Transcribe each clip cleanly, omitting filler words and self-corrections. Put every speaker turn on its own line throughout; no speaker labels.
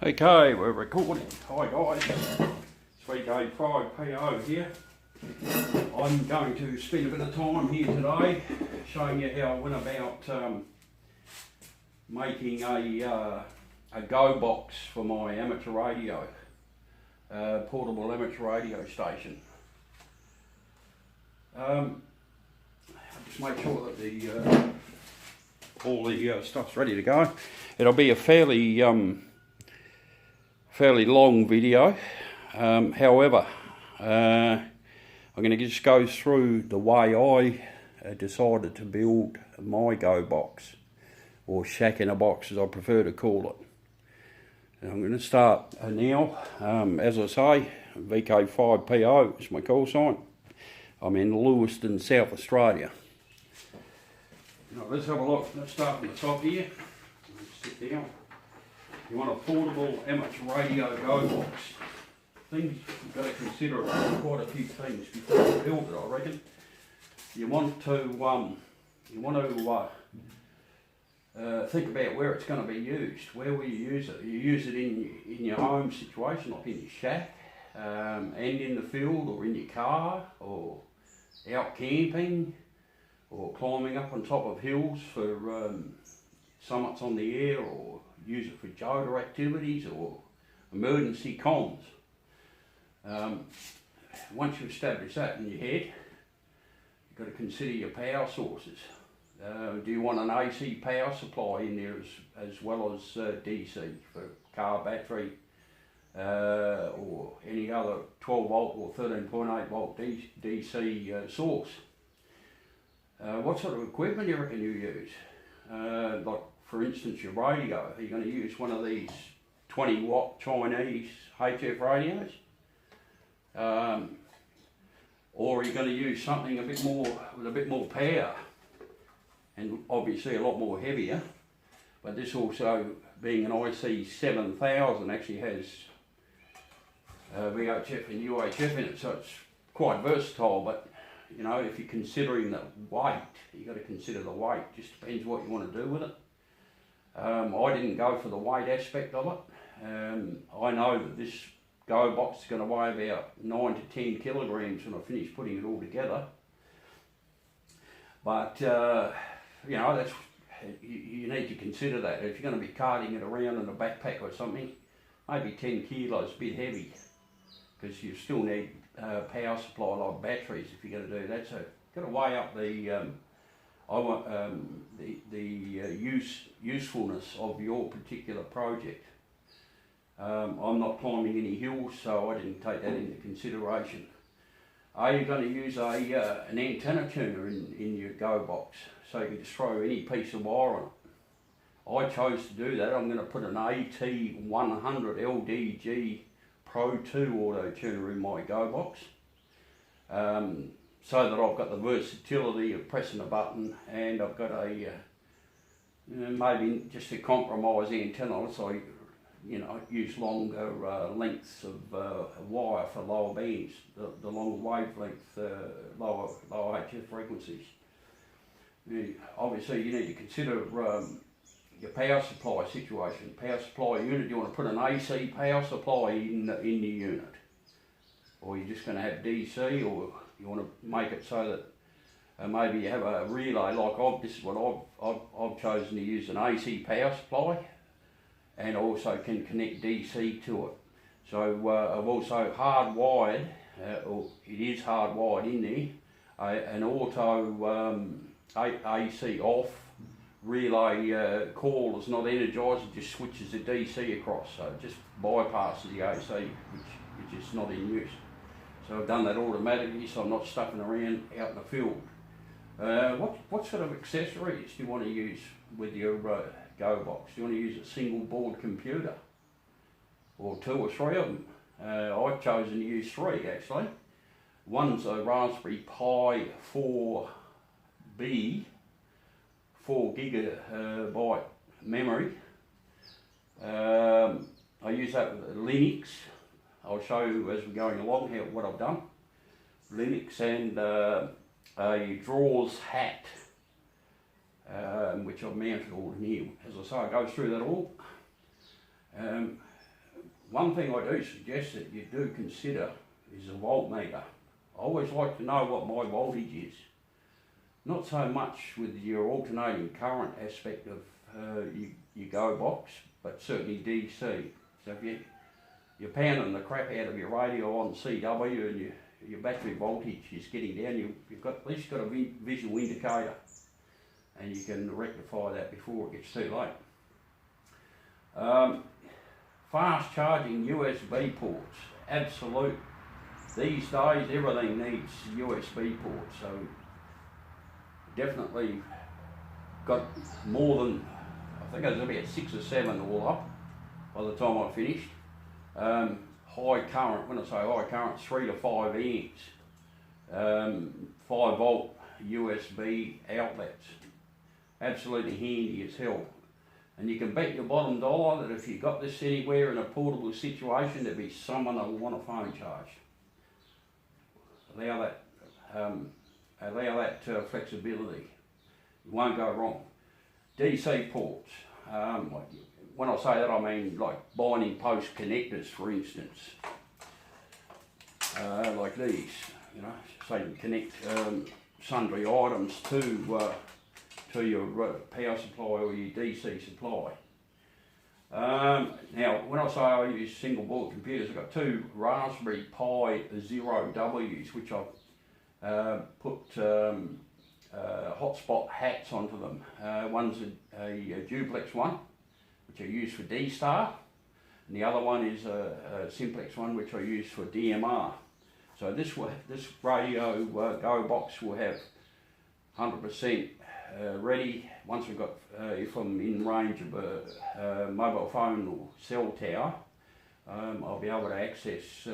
Okay, we're recording. Hi guys, Sweet A5PO here. I'm going to spend a bit of time here today showing you how I went about making a go box for my amateur radio, portable amateur radio station. Just make sure that all the stuff's ready to go. It'll be a fairly long video. However, I'm going to just go through the way I decided to build my go box, or shack in a box as I prefer to call it. And I'm going to start now. As I say, VK5PO is my call sign. I'm in Lewiston, South Australia. Now, let's have a look. Let's start from the top here. Let's sit down. You want a portable amateur radio go box. Things you've got to consider quite a few things before you build it, I reckon. You want to think about where it's going to be used. Where will you use it? You use it in your home situation, like in your shack, and in the field, or in your car, or out camping, or climbing up on top of hills for summits on the air, or use it for JOTA activities or emergency comms. Once you establish that in your head, you've got to consider your power sources. Do you want an AC power supply in there as well as DC for car battery, or any other 12 volt or 13.8 volt DC source? What sort of equipment do you reckon you use? Like, for instance, your radio. Are you going to use one of these 20 watt Chinese HF radios? Or are you going to use something with a bit more power, and obviously a lot more heavier? But this also, being an IC 7000, actually has VHF and UHF in it, so it's quite versatile. But you know, if you're considering the weight, you've got to consider the weight. Just depends what you want to do with it. I didn't go for the weight aspect of it. I know that this go box is going to weigh about 9 to 10 kilograms when I finish putting it all together. But you know, you need to consider that. If you're going to be carting it around in a backpack or something, maybe 10 kilos is a bit heavy, because you still need power supply like batteries if you're going to do that. So you've got to weigh up the usefulness of your particular project. I'm not climbing any hills, so I didn't take that into consideration. Are you going to use an antenna tuner in your go box, so you can just throw any piece of wire on it? I chose to do that. I'm going to put an AT100 LDG Pro 2 auto tuner in my go box, so that I've got the versatility of pressing a button, and I've got maybe just a compromise antenna, so I use longer lengths of wire for lower bands, the longer wavelength, lower HF frequencies. Obviously you need to consider your power supply situation. Power supply unit, you want to put an AC power supply in the unit, or you're just going to have DC, or you want to make it so that maybe you have a relay. Like this is what I've chosen to use, an AC power supply, and also can connect DC to it. So I've also hardwired, or it is hardwired in there, an auto AC off relay call is not energized, it just switches the DC across, so it just bypasses the AC, which is not in use. So I've done that automatically, so I'm not stuffing around out in the field. What sort of accessories do you want to use with your go box? Do you want to use a single board computer, or 2 or 3 of them? I've chosen to use 3 actually. One's a Raspberry Pi 4B, 4 gigabyte memory. I use that with Linux. I'll show you as we're going along what I've done. Linux, and a drawers hat, which I've mounted all in here. As I say, I go through that all. one thing I do suggest that you do consider is a voltmeter. I always like to know what my voltage is. Not so much with your alternating current aspect of your go box, but certainly DC. So if you're pounding the crap out of your radio on CW and your battery voltage is getting down, you've got at least got a visual indicator, and you can rectify that before it gets too late. Fast charging USB ports, absolute. These days everything needs USB ports, so definitely got more than, I think it was about 6 or 7 all up by the time I finished. High current, when I say high current, 3 to 5 amps, 5 volt USB outlets. Absolutely handy as hell. And you can bet your bottom dollar that if you got this anywhere in a portable situation, there'd be someone that will want a phone charged. Allow that flexibility. You won't go wrong. DC ports. When I say that, I mean like binding post connectors, for instance, like these. You know, so you can connect sundry items to your power supply or your DC supply. Now, when I say I use single board computers, I've got 2 Raspberry Pi Zero Ws, which I've put hotspot hats onto them. One's a duplex one, which I use for D-Star, and the other one is a simplex one, which I use for DMR. So this radio go box will have 100% ready once we've got, if I'm in range of a mobile phone or cell tower, I'll be able to access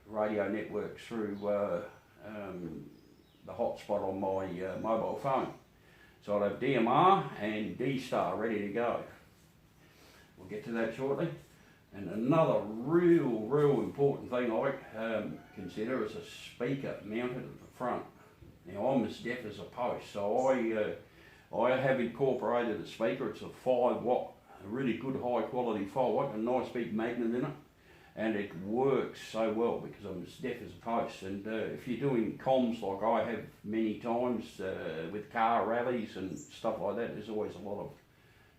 radio networks through the hotspot on my mobile phone. So I'll have DMR and D-Star ready to go. We'll get to that shortly. And another real important thing I consider is a speaker mounted at the front. Now I'm as deaf as a post, so I have incorporated a speaker. It's a 5 watt, a really good high quality 5 watt, a nice big magnet in it, and it works so well because I'm as deaf as a post. And if you're doing comms like I have many times with car rallies and stuff like that, there's always a lot of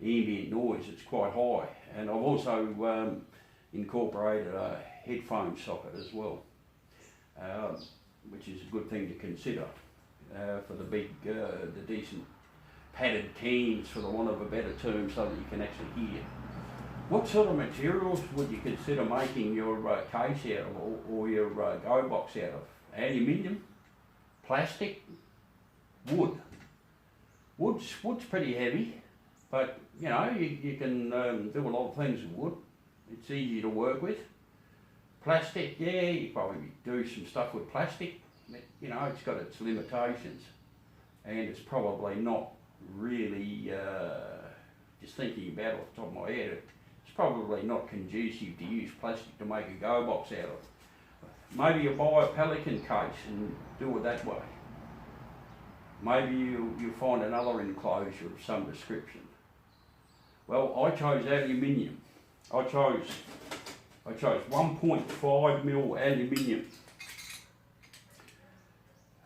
ambient noise. It's quite high, and I've also incorporated a headphone socket as well, which is a good thing to consider for the big, the decent padded cans, for the want of a better term, so that you can actually hear. What sort of materials would you consider making your case out of, or your go box out of? Aluminium, plastic, wood. Wood's pretty heavy, but you know, you can do a lot of things with wood. It's easy to work with. Plastic, yeah, you probably do some stuff with plastic. You know, it's got its limitations, and it's probably not really, just thinking about it off the top of my head, it's probably not conducive to use plastic to make a go box out of. Maybe you buy a Pelican case and do it that way. Maybe you find another enclosure of some description. Well, I chose aluminium. I chose 1.5 mil aluminium.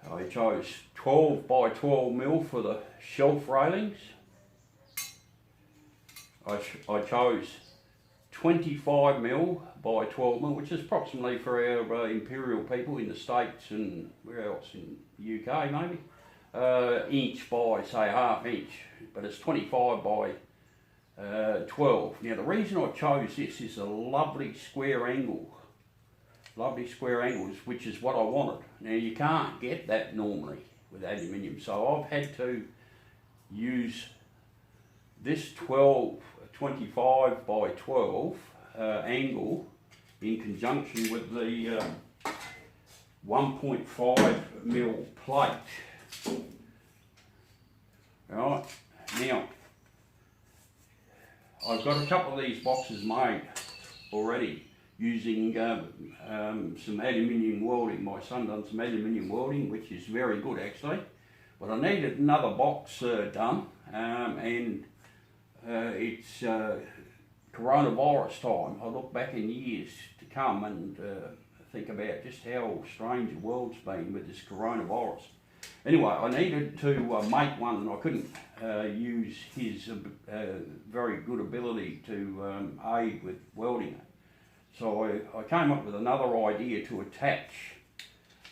I chose 12 by 12 mil for the shelf railings. I chose 25 mil by 12 mil, which is approximately for our imperial people in the States and where else, in the UK maybe, inch by say ½ inch, but it's 25 by 12. Now the reason I chose this is a lovely square angle. Lovely square angles, which is what I wanted. Now you can't get that normally with aluminium, so I've had to use this 25 by 12 angle in conjunction with the 1.5 mil plate. Right, now I've got a couple of these boxes made already using some aluminium welding. My son done some aluminium welding, which is very good actually, but I needed another box done, and it's coronavirus time, I look back in years to come and think about just how strange the world's been with this coronavirus. Anyway, I needed to make one, and I couldn't use his very good ability to aid with welding it. So I came up with another idea to attach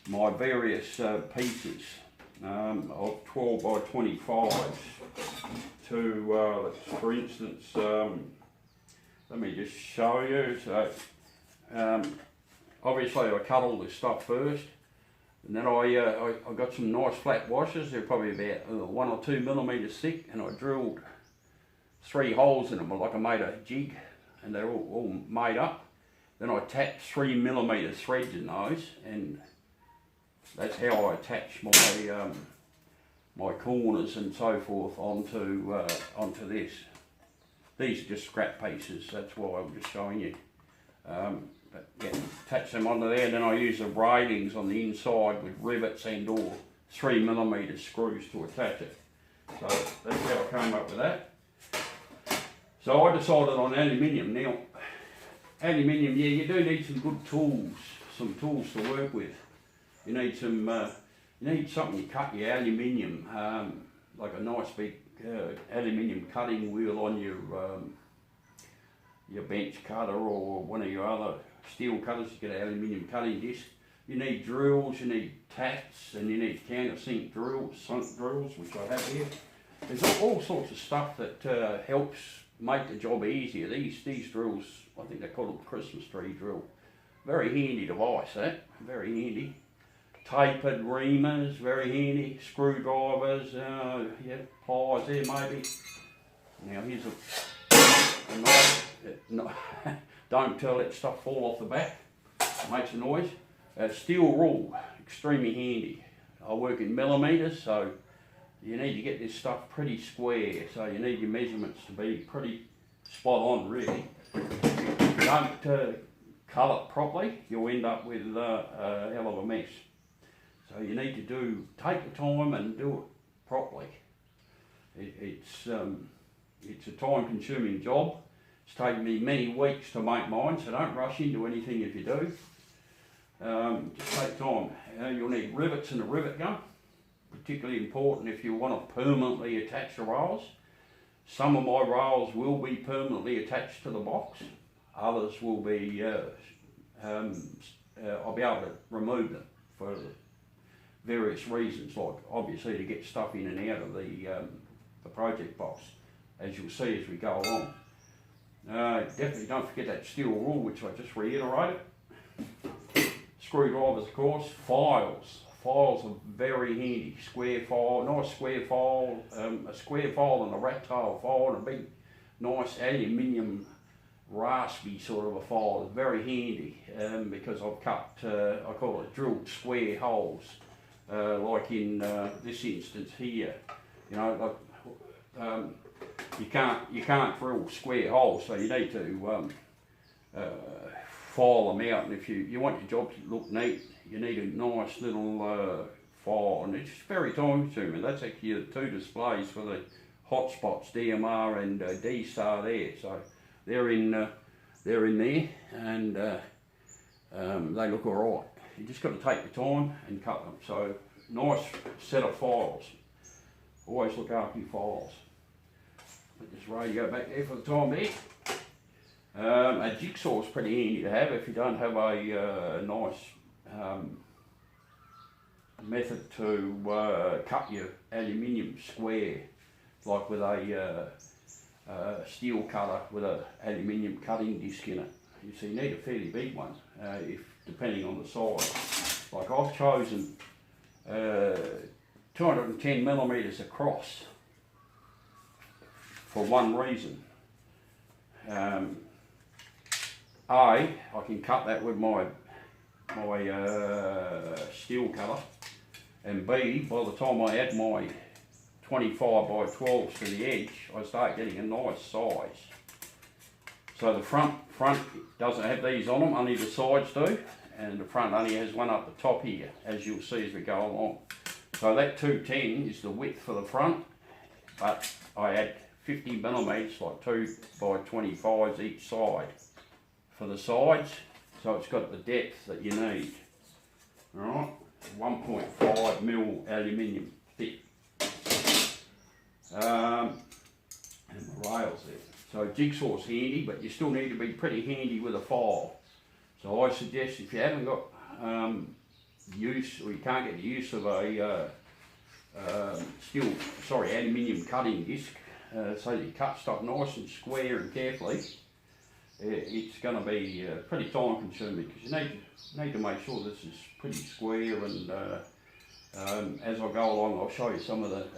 my various pieces of 12 by 25s to, for instance, let me just show you. So obviously I cut all this stuff first, and then I got some nice flat washers. They're probably about 1 or 2 millimeters thick, and I drilled 3 holes in them like I made a jig, and they're all made up. Then I tapped 3 millimeter threads in those, and that's how I attach my my corners and so forth onto this. These are just scrap pieces, that's why I'm just showing you. But yeah, attach them onto there, and then I use the braidings on the inside with rivets and or 3 millimeter screws to attach it. So that's how I came up with that. So I decided on aluminium. Now, aluminium, yeah, you do need some good tools, some tools to work with. You need some, you need something to cut your aluminium, like a nice big aluminium cutting wheel on your bench cutter or one of your other steel cutters. You get an aluminium cutting disc. You need drills, you need tacks, and you need countersink drills, sunk drills, which I have here. There's all sorts of stuff that helps make the job easier. These drills, I think they call them Christmas tree drill. Very handy device, that, very handy. Tapered reamers, very handy. Screwdrivers, yeah, pliers there maybe. Now here's a knife. Don't let stuff fall off the back. It makes a noise. Steel rule, extremely handy. I work in millimeters, so you need to get this stuff pretty square. So you need your measurements to be pretty spot on, really. If you don't cut it properly, you'll end up with a hell of a mess. So you need to take the time and do it properly. It's a time-consuming job. It's taken me many weeks to make mine, so don't rush into anything if you do. Just take time. You'll need rivets and a rivet gun, particularly important if you want to permanently attach the rails. Some of my rails will be permanently attached to the box. Others will be, I'll be able to remove them for various reasons, like obviously to get stuff in and out of the project box, as you'll see as we go along. Definitely don't forget that steel rule, which I just reiterated. Screwdrivers, of course. Files. Files are very handy. Square file, nice square file, a square file and a rat tail file, and a big, nice aluminium raspy sort of a file. It's very handy because I've cut, I call it drilled square holes. Like in this instance here, you know, like, you can't drill square holes, so you need to file them out. And if you want your job to look neat, you need a nice little file, and it's very time consuming. That's actually the 2 displays for the hotspots, DMR and D-Star there. So they're in there, and they look all right. You just got to take your time and cut them. So nice set of files. Always look after your files. Put this radio back there for the time being. A jigsaw is pretty handy to have if you don't have a nice method to cut your aluminium square, like with a steel cutter with an aluminium cutting disc in it. You see, you need a fairly big one, depending on the size. Like I've chosen 210 millimeters across for one reason. I can cut that with my steel cutter, and B, by the time I add my 25 by 12s to the edge, I start getting a nice size. So the front doesn't have these on them, only the sides do, and the front only has one up the top here, as you'll see as we go along. So that 210 is the width for the front, but I add 50 millimetres, like 2 by 25s each side for the sides, so it's got the depth that you need. Alright, 1.5 mil aluminium thick. And the rails there. So jigsaw's handy, but you still need to be pretty handy with a file. So I suggest if you haven't got use, or you can't get the use of a aluminium cutting disc, so that you cut stuff nice and square and carefully, it's going to be pretty time consuming, because you need to make sure this is pretty square, and as I go along I'll show you some of the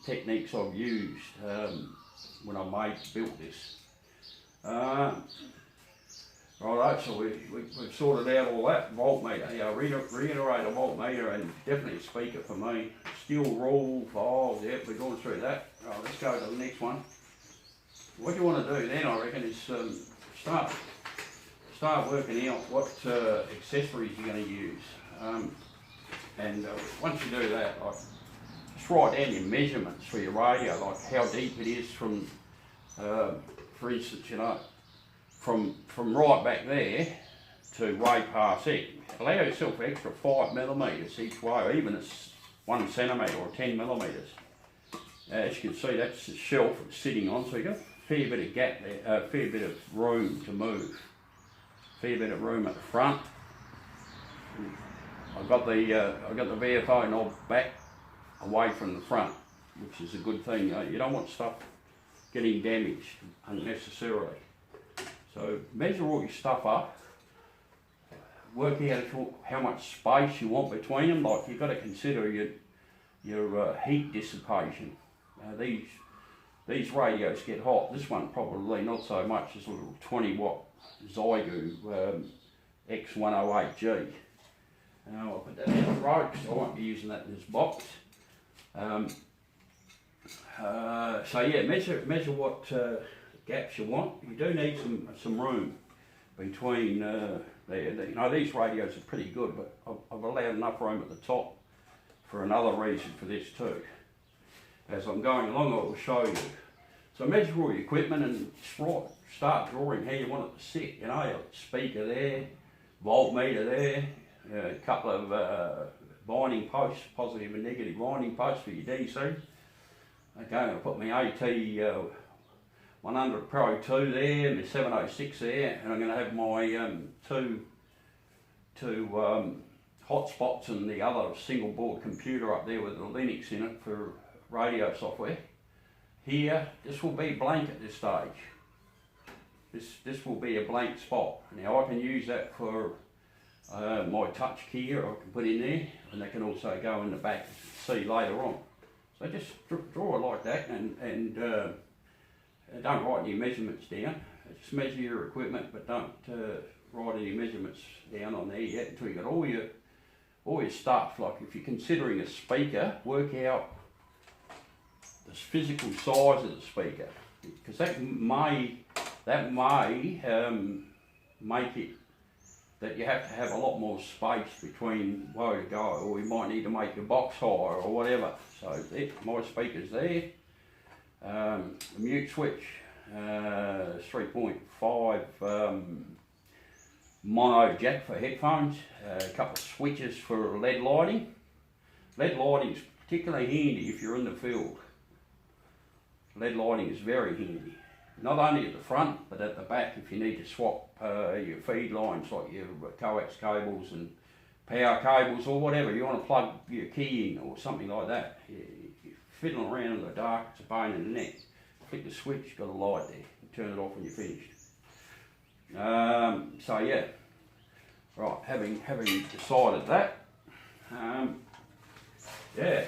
techniques I've used when I built this. Righto, so we've sorted out all that. Voltmeter, reiterate a voltmeter, and definitely a speaker for me. Steel rule, files, yep, we're going through that. Right, let's go to the next one. What you want to do then, I reckon, is start working out what accessories you're going to use. Once you do that, just write down your measurements for your radio, like how deep it is from, for instance, you know, from right back there to way past it. Allow yourself an extra 5 millimetres each way, even it's 1 centimetre or 10 millimetres. As you can see, that's the shelf it's sitting on, so you've got a fair bit of gap there, a fair bit of room to move. Fair bit of room at the front. I've got the VFO knob back away from the front, which is a good thing. You don't want stuff getting damaged unnecessarily. So measure all your stuff up, work out how much space you want between them. Like, you've got to consider your heat dissipation. These radios get hot. This one probably not so much. It's a little 20 watt Xiegu X108G. I'll put that down the road because I won't be using that in this box. So yeah, measure what gaps you want. You do need some room between there. You know, these radios are pretty good, but I've allowed enough room at the top for another reason for this too. As I'm going along, I will show you. So measure all your equipment and start drawing how you want it to sit. You know, your speaker there, voltmeter there, a couple of binding posts, positive and negative binding posts for your DC. Okay, I'm going to put my AT 100 Pro 2 there, my 706 there, and I'm going to have my two hotspots and the other single board computer up there with the Linux in it for radio software. Here, this will be blank at this stage. This will be a blank spot. Now I can use that for my touch key, I can put in there, and they can also go in the back and see later on. So just draw it like that, and don't write any measurements down. Just measure your equipment, but don't write any measurements down on there yet until you got all your stuff. Like if you're considering a speaker, work out the physical size of the speaker, because that may make it that you have to have a lot more space between where you go, or you might need to make your box higher or whatever. So my speaker's there. The mute switch, 3.5 mono jack for headphones, a couple of switches for LED lighting. LED lighting is particularly handy if you're in the field. LED lighting is very handy. Not only at the front, but at the back if you need to swap your feed lines, like your coax cables and power cables or whatever. You want to plug your key in or something like that. You're fiddling around in the dark, it's a pain in the neck. Click the switch, you've got a light there. You turn it off when you're finished. So yeah, right, having decided that, yeah.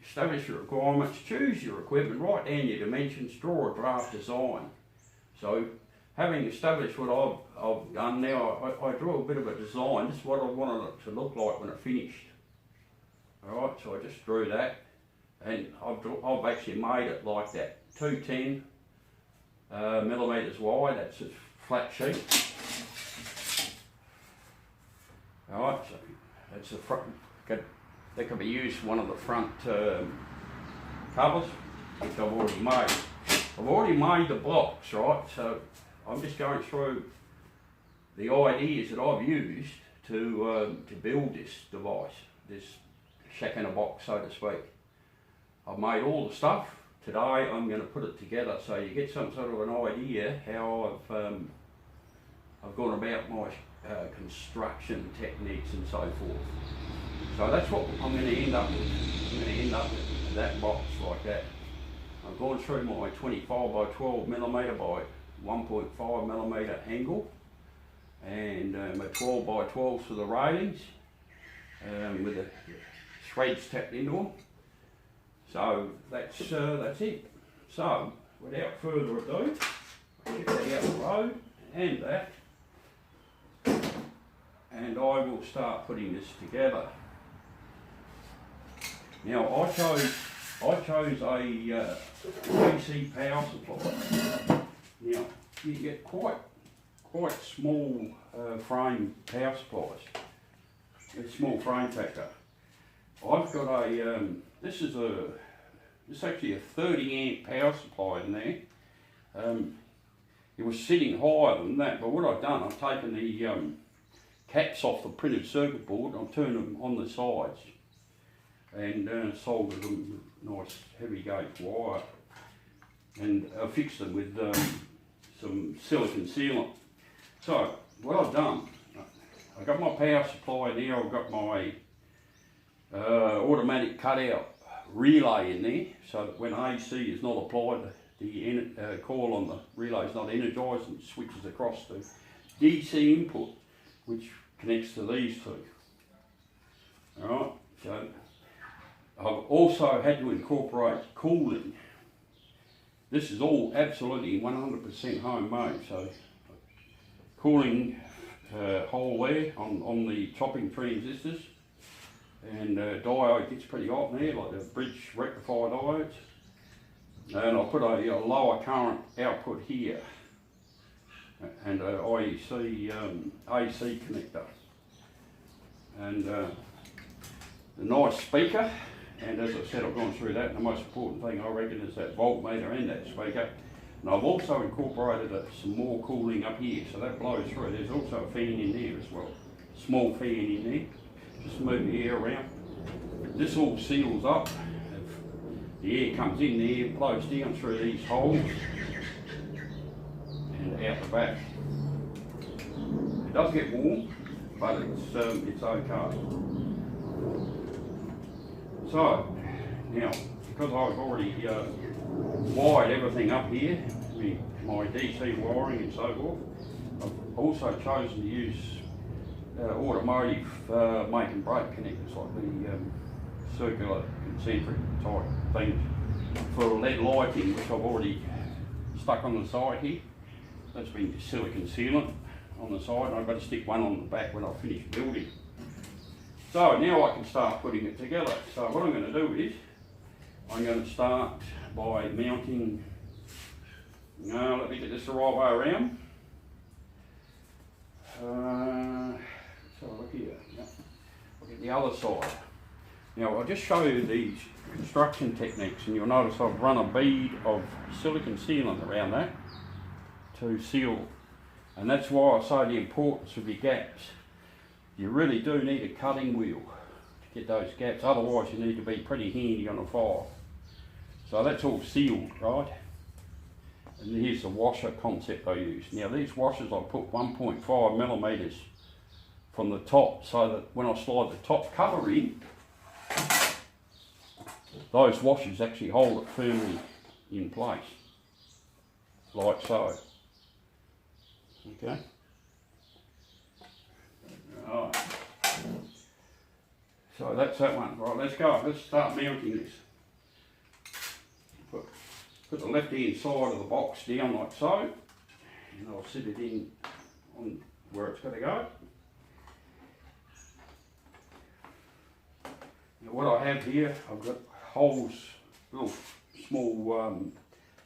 Establish your requirements, choose your equipment, write down your dimensions, draw a draft design. So having established what I've done now, I draw a bit of a design. This is what I wanted it to look like when I finished. Alright, so I just drew that, and I've actually made it like that. 210 millimetres wide, that's a flat sheet. Alright, so that's the front. That can be used for one of the front covers. which I've already made. I've already made the blocks, right? So I'm just going through the ideas that I've used to build this device, this shack in a box, so to speak. I've made all the stuff. Today I'm going to put it together so you get some sort of an idea how I've gone about my construction techniques and so forth. So that's what I'm going to end up with. I'm going to end up with that box like that. I've gone through my 25 by 12 millimetre by 1.5 millimetre angle, and my 12 by 12 for the railings with the threads tapped into them. So that's it. So without further ado, I'll get that out the road and that, and I will start putting this together. Now I chose a AC power supply. Now you get quite small frame power supplies. It's small frame factor. I've got a this is actually a 30 amp power supply in there. It was sitting higher than that, but what I've done, I've taken the caps off the printed circuit board, I've turned them on the sides and soldered them nice heavy gauge wire, and I fixed them with some silicon sealant. So what I've done, I've got my power supply in there, I've got my automatic cutout relay in there, so that when AC is not applied, the coil on the relay is not energised and switches across to DC input, which connects to these two. Alright, so I've also had to incorporate cooling. This is all absolutely 100% homemade, so cooling hole there on the topping transistors, and diode gets pretty hot in there, like the bridge rectifier diodes. And I'll put a lower current output here, and a IEC AC connector, and a nice speaker. And as I said, I've gone through that, and the most important thing I reckon is that voltmeter and that speaker. And I've also incorporated some more cooling up here, so that blows through. There's also a fan in there as well, small fan in there, just move the air around. This all seals up. The air comes in there, blows down through these holes and out the back. It does get warm, but it's okay. So now, because I've already wired everything up here, my DC wiring and so forth, I've also chosen to use automotive make and break connectors, like the circular concentric type things for LED lighting, which I've already stuck on the side here. That's been silicon sealant on the side, and I've got to stick one on the back when I finish building. So now I can start putting it together. So what I'm going to do is, I'm going to start by mounting, let me get this the right way around. So look here, yep. Look at the other side. Now I'll just show you these construction techniques, and you'll notice I've run a bead of silicon sealant around that to seal, and that's why I say the importance of your gaps. You really do need a cutting wheel to get those gaps, otherwise you need to be pretty handy on a file. So that's all sealed, right? And here's the washer concept I use. Now these washers I put 1.5 millimetres from the top, so that when I slide the top cover in, those washers actually hold it firmly in place, like so. Okay. Alright. So that's that one. Right, let's go. Let's start mounting this. Put the left hand side of the box down like so, and I'll sit it in on where it's got to go. Now what I have here, I've got holes, little small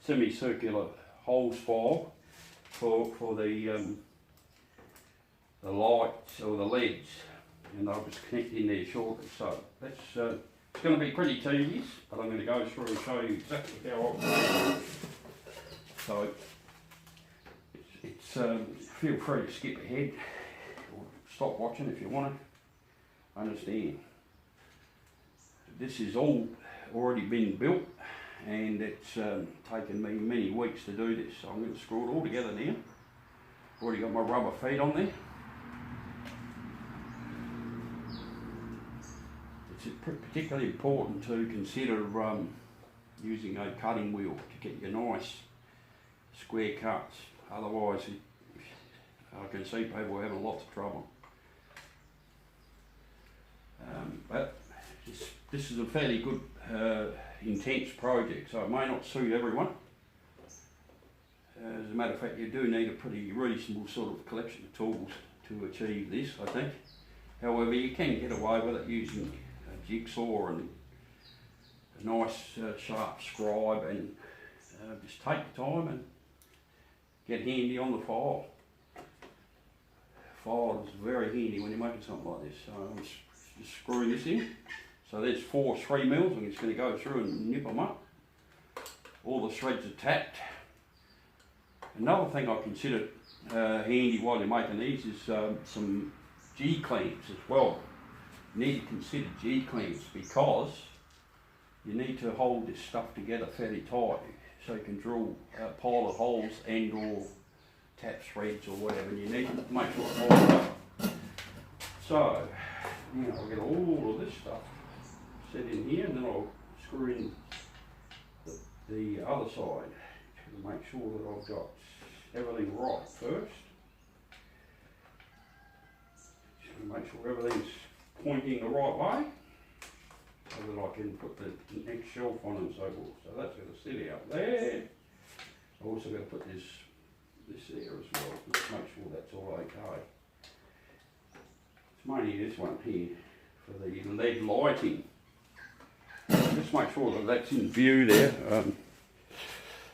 semicircular holes file for the lights or the LEDs, and I'll just connect in there shortly. So let's It's going to be pretty tedious, but I'm going to go through and show you exactly how I do it. So, feel free to skip ahead or stop watching if you want to understand. This is all already been built, and it's taken me many weeks to do this. So I'm going to screw it all together now. Already got my rubber feet on there. It's particularly important to consider using a cutting wheel to get your nice square cuts. Otherwise, I can see people having lots of trouble. But this is a fairly good, intense project, so it may not suit everyone. As a matter of fact, you do need a pretty reasonable sort of collection of tools to achieve this, I think. However, you can get away with it using a jigsaw and a nice sharp scribe, and just take your time and get handy on the file. File is very handy when you're making something like this. So I'm just screwing this in. So there's 4 3mm. I'm just going to go through and nip them up. All the threads are tapped. Another thing I considered handy while you're making these is some G-clamps as well. You need to consider G-clamps because you need to hold this stuff together fairly tight so you can drill pilot holes and or tap threads or whatever, and you need to make sure it holds up. So, now I'll get all of this stuff set in here, and then I'll screw in the other side to make sure that I've got everything right first. Just make sure everything's pointing the right way so that I can put the next shelf on and so forth. So that's going to sit out there. I've also got to put this there as well, just make sure that's all okay. It's mainly this one here for the LED lighting. Just make sure that that's in view there.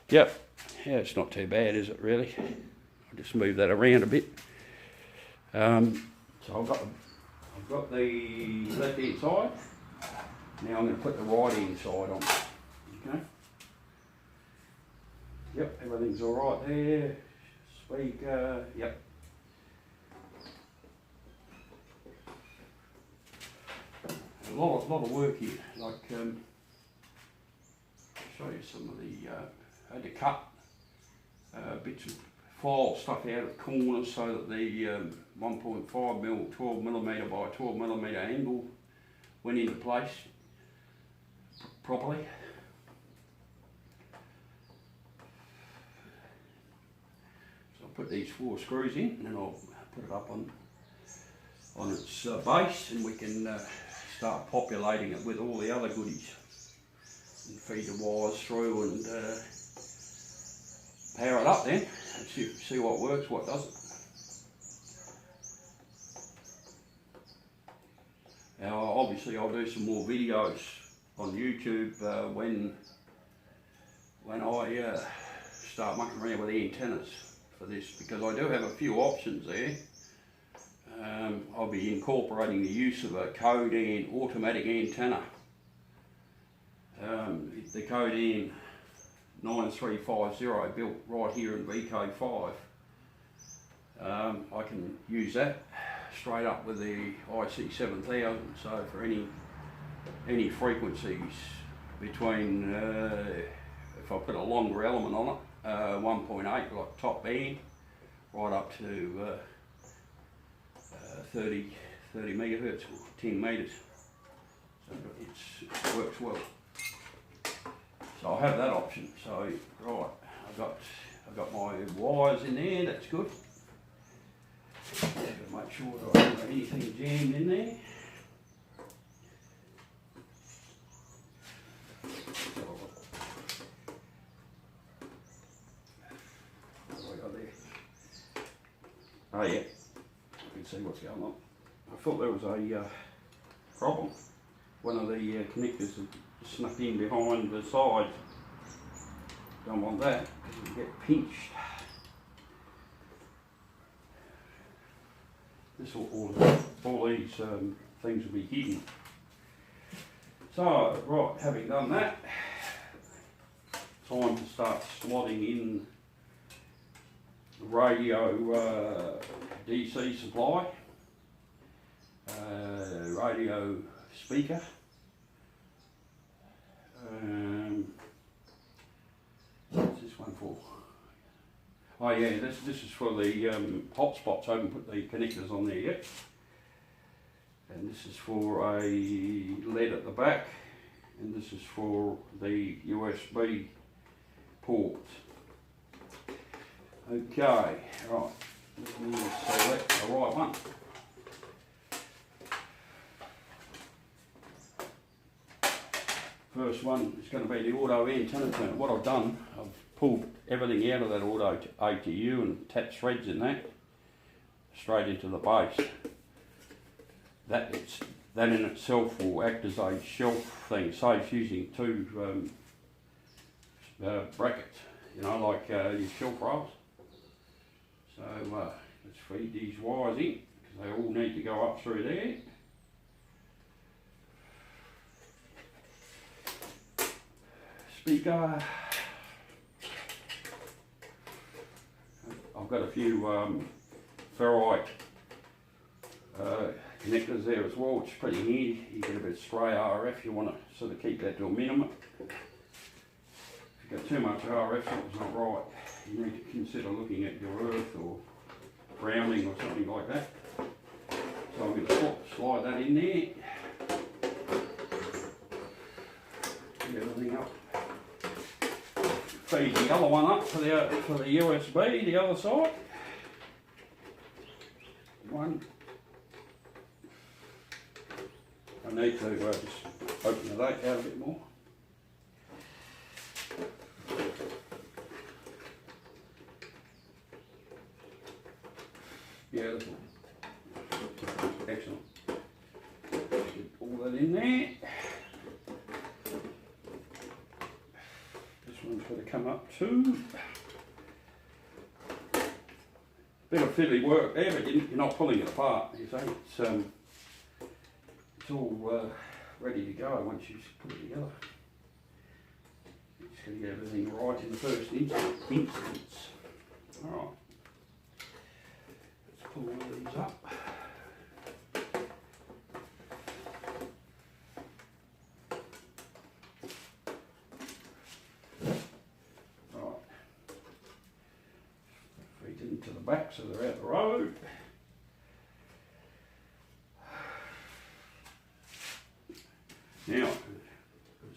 Yep, yeah, it's not too bad, is it really? I'll just move that around a bit. So I've got the left hand side. Now I'm going to put the right hand side on. Okay. Yep, everything's all right there. Speaker, yep. A lot of work here. Like, I'll show you some of the. I had to cut bits of file stuff out of corners so that the 1.5mm, 12mm by 12mm angle went into place properly. Put these 4 screws in, and then I'll put it up on its base, and we can start populating it with all the other goodies and feed the wires through and power it up then and see what works, what doesn't. Now obviously I'll do some more videos on YouTube when I start mucking around with the antennas for this, because I do have a few options there. I'll be incorporating the use of a Codan automatic antenna. The Codan 9350 built right here in VK5. I can use that straight up with the IC7000, so for any frequencies between, if I put a longer element on it, 1.8 like top band, right up to 30 megahertz or 10 meters. So it works well. So I'll have that option. So right, I've got my wires in there. That's good. Make sure that I don't have anything jammed in there. Oh yeah, you can see what's going on. I thought there was a problem. One of the connectors had snuck in behind the side. Don't want that, because you get pinched. All these things will be hidden. So, right, having done that, time to start slotting in the radio DC supply, radio speaker, what's this one for? Oh yeah, this is for the hotspots. I haven't put the connectors on there yet. And this is for a LED at the back, and this is for the USB port. Okay, right, let me select the right one. First one is going to be the auto antenna turner. What I've done, I've pulled everything out of that auto ATU and attached threads in that straight into the base. That in itself will act as a shelf thing, saves using two brackets, you know, like your shelf rails. So let's feed these wires in, because they all need to go up through there. Speaker. I've got a few ferrite connectors there as well, which is pretty handy. You get a bit of stray RF, you want to sort of keep that to a minimum. If you've got too much RF, something's not right. You need to consider looking at your earth or grounding or something like that. So I'm going to slide that in there. Get everything up. Feed the other one up for the USB, the other side. One. I need to just open the light out a bit more. Beautiful. Excellent. Get all that in there. This one's got to come up too. Bit of fiddly work there, but you're not pulling it apart. You see, it's all ready to go once you put it together. You're just going to get everything right in the first instance. Alright, let's pull all these up. Alright, feed it into the back so they're out the road. Now,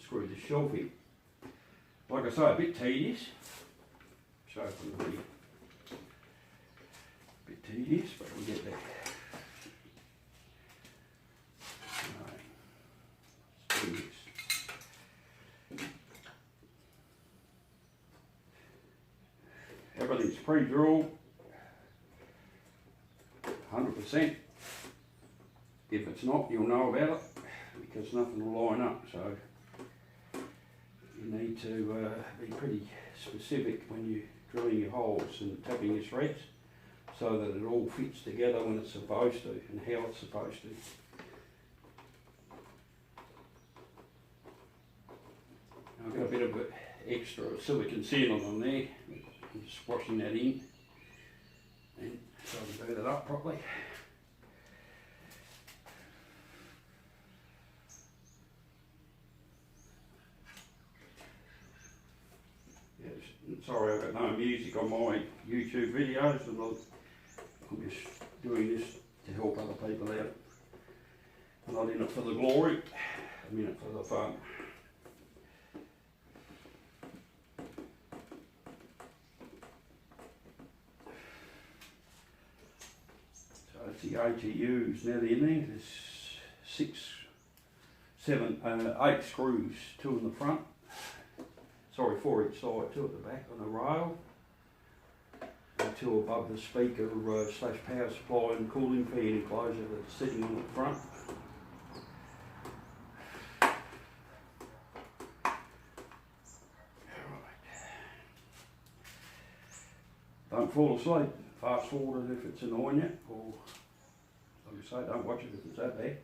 screw the shelf in. Like I say, a bit tedious. Show from the video. A bit tedious, but we'll get there. Right. Let's do this. Everything's pre-drilled. 100%. If it's not, you'll know about it, because nothing will line up, so you need to be pretty specific when you're drilling your holes and tapping your threads, so that it all fits together when it's supposed to and how it's supposed to. I've got a bit of extra silicon sealant on there. I'm just washing that in, and so I can do that up properly. Sorry, I've got no music on my YouTube videos, and I'm just doing this to help other people out. I'm not in it for the glory, I'm in it for the fun. So it's the ATUs, now they're in there. There's 8 screws, 2 in the front. Sorry, 4 each side, 2 at the back on the rail, and 2 above the speaker slash power supply and cooling fan enclosure that's sitting on the front. Don't fall asleep, fast forward it if it's annoying you, or like I say, don't watch it if it's that bad.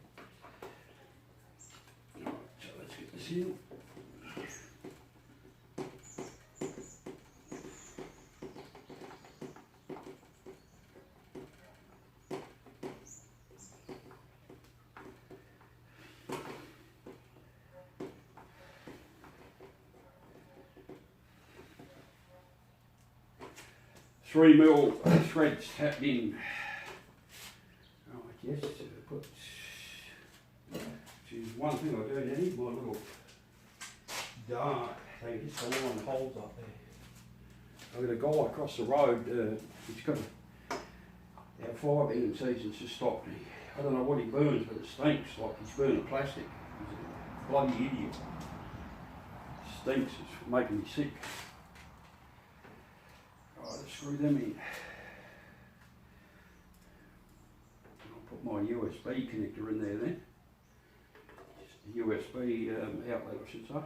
Right, so let's in. 3mm threads tapped in. Right, yes, put, which is one thing I do need, my little dart thing, just to line the holes up there. I've got a guy across the road, he's got our fire burning season's just stopped. I don't know what he burns, but it stinks like he's burning plastic. He's a bloody idiot. It stinks, it's making me sick. Right, let's screw them in. I'll put my USB connector in there then. Just the USB outlet, I should say.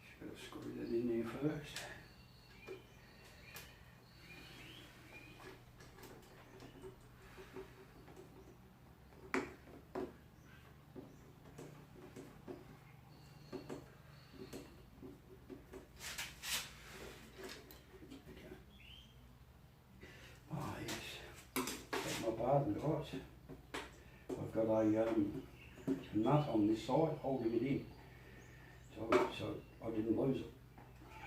Just got to screw that in there first. Pardon guys, I've got a nut on this side holding it in, so I didn't lose it.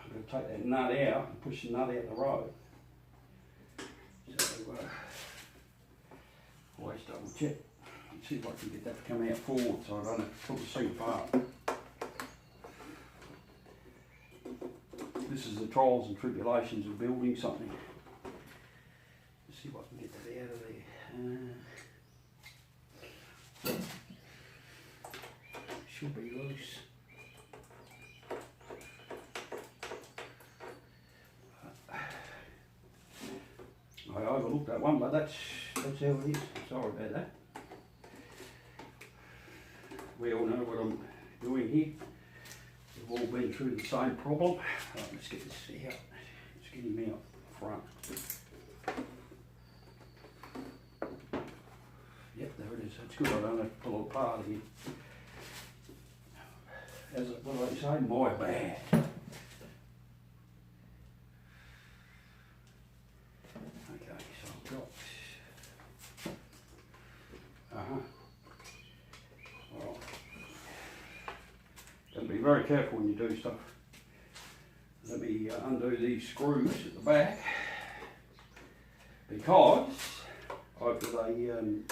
I'm going to take that nut out and push the nut out the road. So always double check and see if I can get that to come out forward so I don't have to pull the seat apart. This is the trials and tribulations of building something. Let's see if I can get that out of there. Should be loose. I overlooked that one, but that's how it is. Sorry about that. We all know what I'm doing here. We've all been through the same problem. Right, let's get this out. Let's get him out front. Yep, there it is. That's good. I don't have to pull it apart here. As it, what do they say? My bad. Okay, so I've got. Well, got to be very careful when you do stuff. Let me undo these screws at the back because I've got a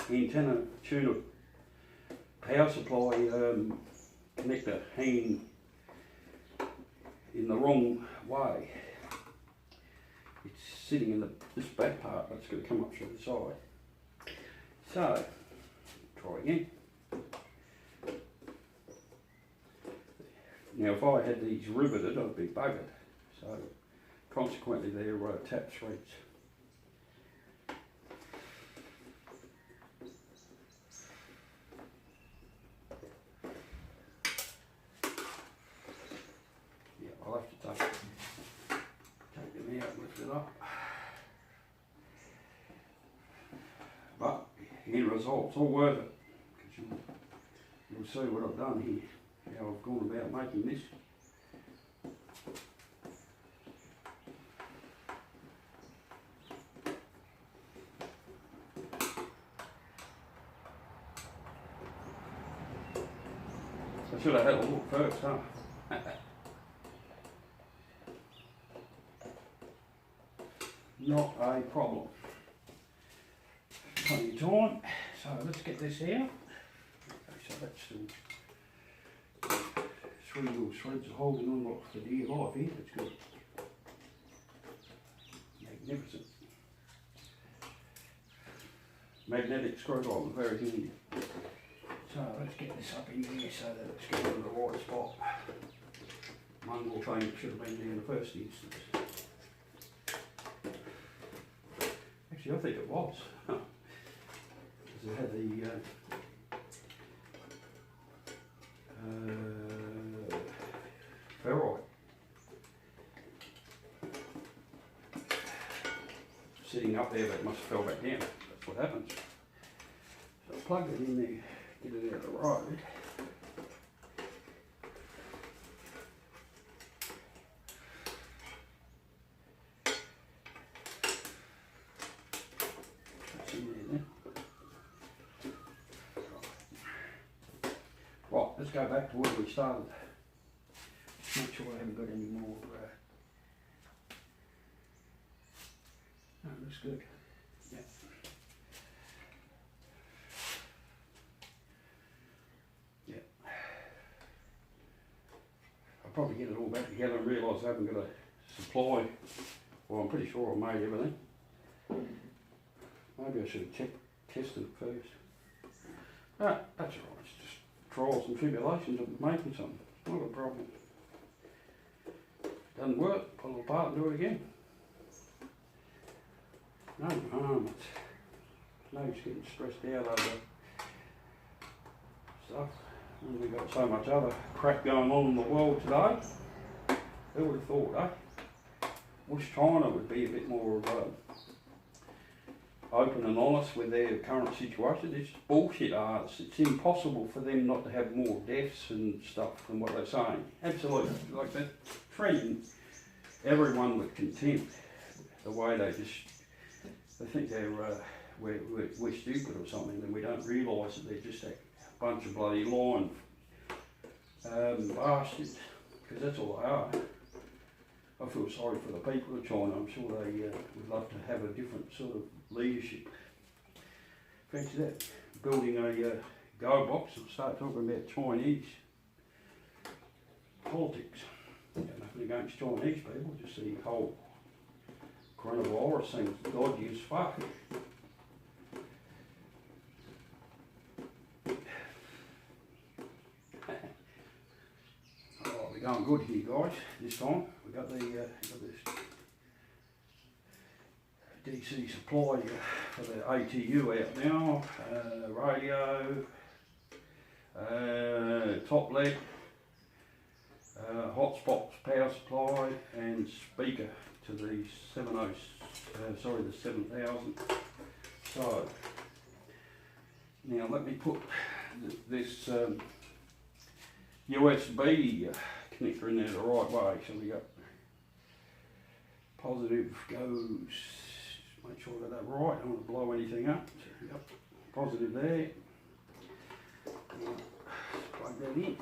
antenna tuner power supply connector hanging in the wrong way. It's sitting in this back part, but it's going to come up through the side. So, try again. Now if I had these riveted, I'd be buggered. So, consequently they're tap threads. I'll have to take them out and lift it up. But the end result's all worth it, because you'll see what I've done here, how I've gone about making this. I should have had a look first, huh? Not a problem. Plenty of time. So let's get this out. Okay, so that's still 3 little threads are holding on like for dear life here. That's good. Magnificent. Magnetic screwdriver, very handy. So let's get this up in here so that it's getting in the right spot. One more thing that should have been there in the first instance. Actually, I think it was. Because it had the ferrite sitting up there, but it must have fell back down. That's what happens. So plug it in there, get it out of the road. let's go back to where we started. Just make sure I haven't got any more. No, looks good. Yeah. Yeah. I'll probably get it all back together and realise I haven't got a supply. Well, I'm pretty sure I made everything. Maybe I should have tested it first. Ah, that's all right. It's just trials and tribulations of making something. Not a problem. Doesn't work, pull it apart and do it again. No harm. No use getting stressed out over stuff. And we've got so much other crap going on in the world today. Who would have thought, eh? Wish China would be a bit more open and honest with their current situation. It's bullshit arts. It's impossible for them not to have more deaths and stuff than what they're saying. Absolutely. Like they're treating everyone with contempt. The way they think they're we're stupid or something, and we don't realise that they're just a bunch of bloody lying bastards, because that's all they are. I feel sorry for the people of China. I'm sure they would love to have a different sort of leadership. Fancy that, building a go box and start talking about Chinese politics. Got nothing against Chinese people, just the whole coronavirus seems dodgy as fuck. Oh, we're going good here, guys. This time we got this DC supply for the ATU out now. Radio, top lead, hotspots, power supply, and speaker to the 70, the 7000. So now let me put this USB connector in there the right way. So we got positive goes. Make sure I got that right. I don't want to blow anything up. So, yep, positive there. Plug that in.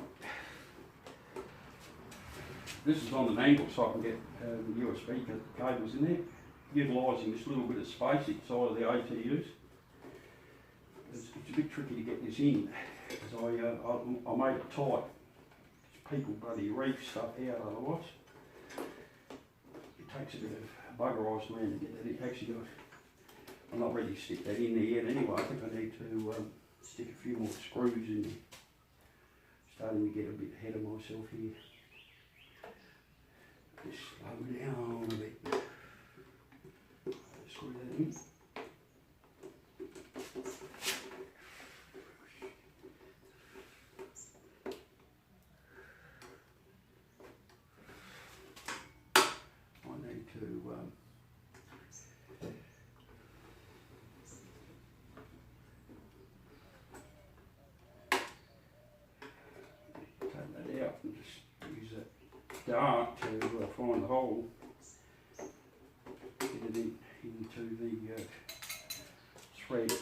This is on an angle so I can get USB cables in there, utilising this little bit of space inside of the ATUs. It's a bit tricky to get this in, because I made it tight. People bloody reef stuff out otherwise. It takes a bit of buggerising around to get that in. Actually got, I'm not ready to stick that in there yet anyway. I think I need to stick a few more screws in there. Starting to get a bit ahead of myself here. Just slow down a bit. Screw that in. I need to take that out and just use that dart to find the hole, get it into the threads.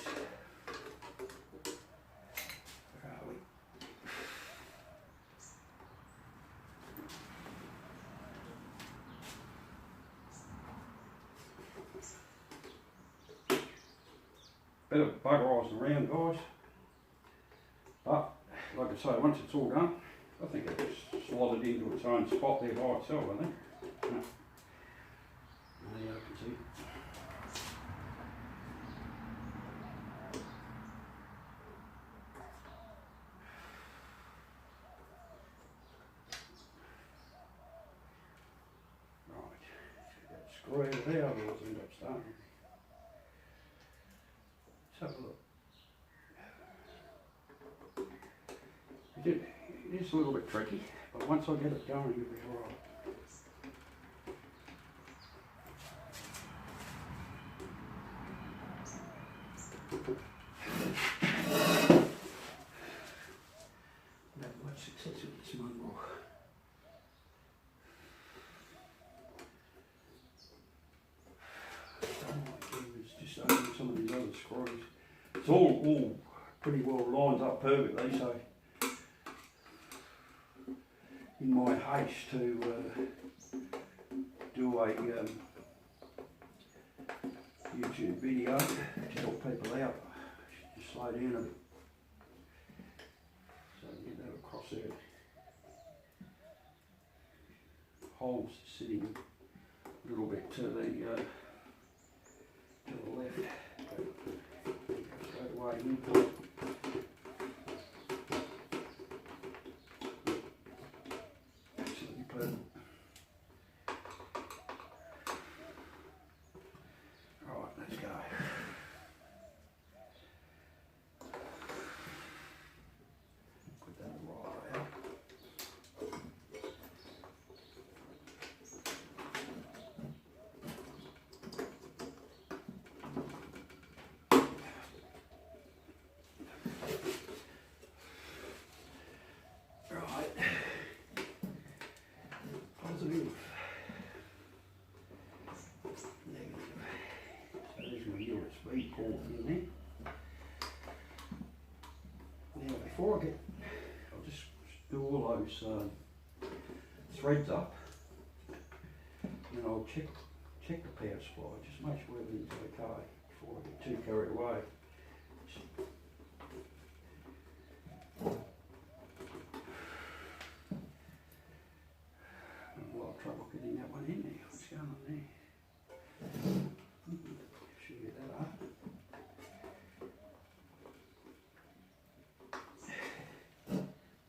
Where are we? Bit of buggerising around, guys, but like I say, once it's all done, I think it just slotted into its own spot there by itself, I think. Yeah. There you can see. Right, get that screw there, otherwise I'll end up starting. Let's have a look. It is a little bit tricky, but once I get it going, it'll be alright. I've had much success with this mongrel. It's just opening some of these other screws. It's all pretty well lined up perfectly, so in my haste to do a YouTube video to help people out, just slow down a bit. So get that across there. Holes sitting a little bit to the left. Straight away in. Absolutely pleasant. Right, let's go. Put that right out. Positive, negative. So there's my USB port in there. Now before I get, I'll just do all those threads up, and I'll check the power supply, just make sure everything's okay before I get too carried away. Trouble getting that one in there. What's going on there? Should get that up.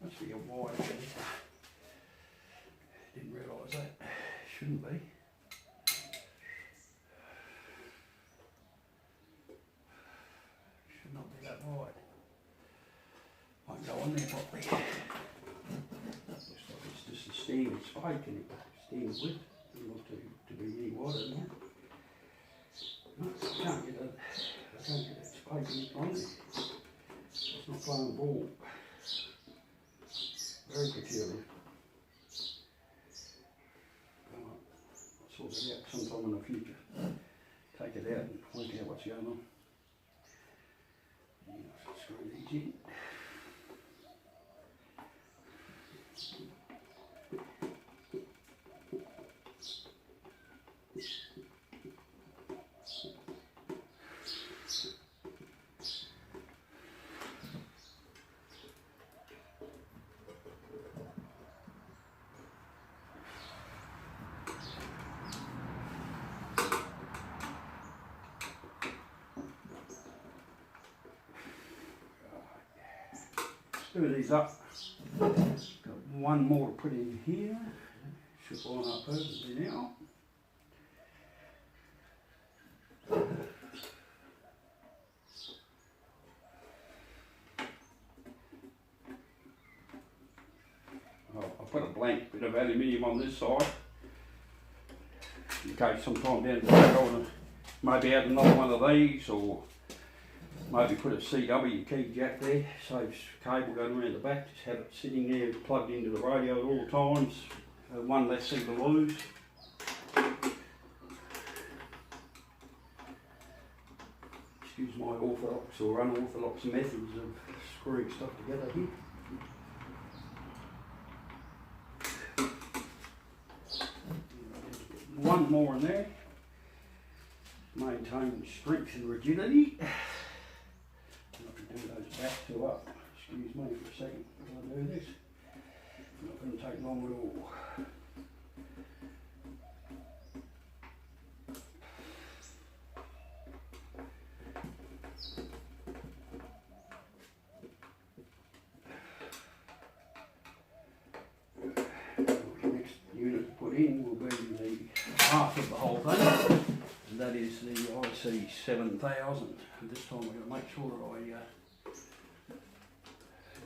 Must be a wire. Didn't realise that. Shouldn't be. Should not be that wide. Won't go on there properly. Looks like it's just a standard spike in it. Standard width, doesn't look to be any wider than that. No, I can't get that spike on there. It's not playing the ball. Very peculiar. I'll sort it out sometime in the future. Take it out and work out what's going on. Screw these in. Do these up. Got one more to put in here. Should line up perfectly now. I'll put a blank bit of aluminium on this side in case sometime down the track I want to maybe add another one of these, or maybe put a CW key jack there, saves cable going around the back, just have it sitting there plugged into the radio at all times, one less thing to lose. Excuse my orthodox or unorthodox methods of screwing stuff together here. One more in there, maintain strength and rigidity. Do those back two up. Excuse me for a second while I do this. Not going to take long at all. The next unit to put in will be the half of the whole thing, and that is the IC 7000. And this time we're going to make sure that I